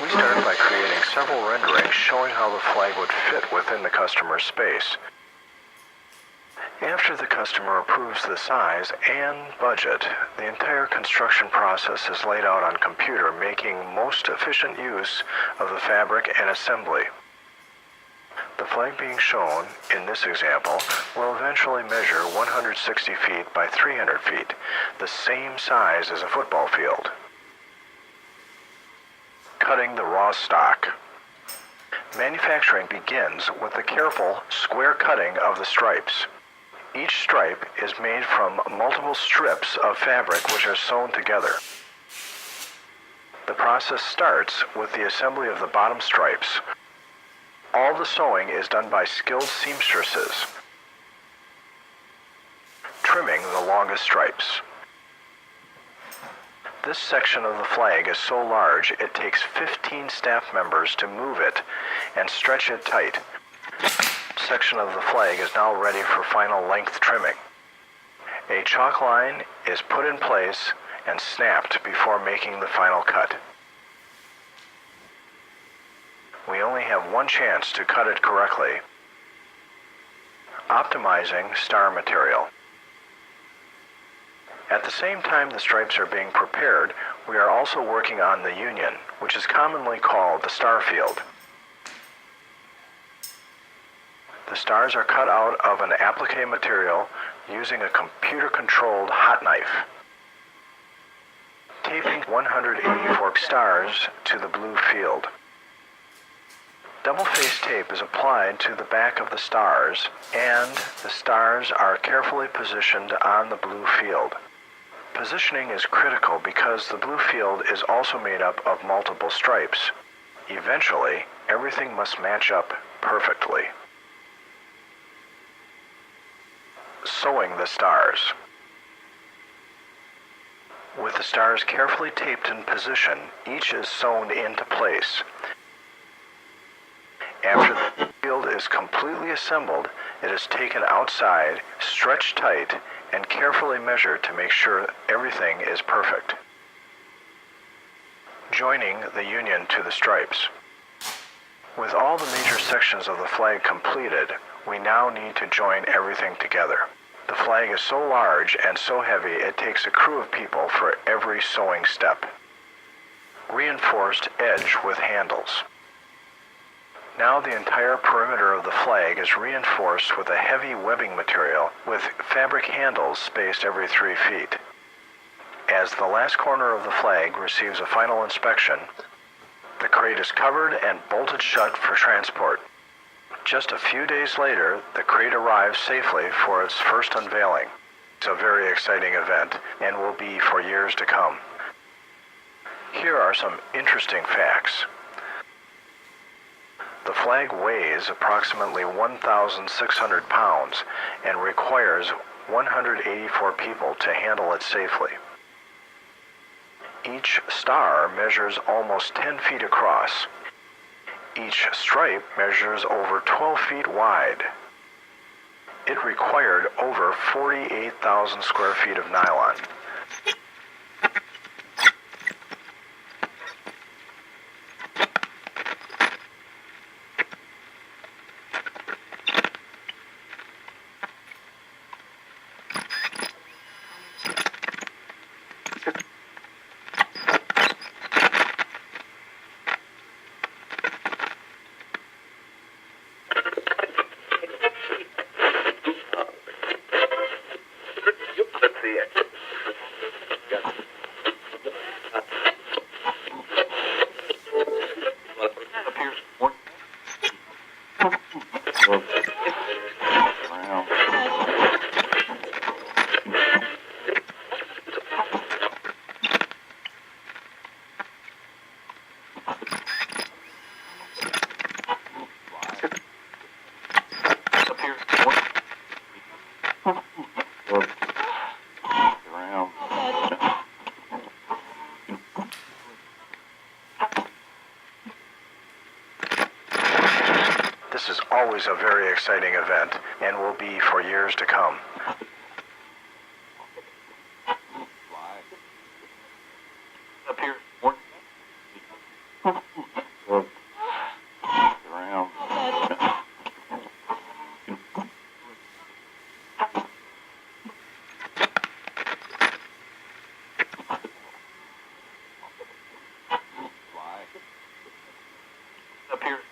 We started by creating several renderings showing how the flag would fit within the customer's space. After the customer approves the size and budget, the entire construction process is laid out on computer, making most efficient use of the fabric and assembly. The flag being shown in this example will eventually measure 160 feet by 300 feet, the same size as a football field. Cutting the raw stock. Manufacturing begins with the careful square cutting of the stripes. Each stripe is made from multiple strips of fabric which are sewn together. The process starts with the assembly of the bottom stripes. All the sewing is done by skilled seamstresses, trimming the longest stripes. This section of the flag is so large it takes 15 staff members to move it and stretch it tight. This section of the flag is now ready for final length trimming. A chalk line is put in place and snapped before making the final cut. We only have one chance to cut it correctly. Optimizing star material. At the same time the stripes are being prepared, we are also working on the union, which is commonly called the star field. The stars are cut out of an applique material using a computer-controlled hot knife. Taping 184 stars to the blue field. Double-faced tape is applied to the back of the stars, and the stars are carefully positioned on the blue field. Positioning is critical because the blue field is also made up of multiple stripes. Eventually, everything must match up perfectly. Sewing the stars. With the stars carefully taped in position, each is sewn into place. After the field is completely assembled, it is taken outside, stretched tight, and carefully measured to make sure everything is perfect. Joining the union to the stripes. With all the major sections of the flag completed, we now need to join everything together. The flag is so large and so heavy it takes a crew of people for every sewing step. Reinforced edge with handles. Now the entire perimeter of the flag is reinforced with a heavy webbing material with fabric handles spaced every 3 feet. As the last corner of the flag receives a final inspection, the crate is covered and bolted shut for transport. Just a few days later, the crate arrives safely for its first unveiling. It's a very exciting event and will be for years to come. Here are some interesting facts. The flag weighs approximately 1,600 pounds and requires 184 people to handle it safely. Each star measures almost 10 feet across. Each stripe measures over 12 feet wide. It required over 48,000 square feet of nylon. This is always a very exciting event and will be for years to come. Up here. appear.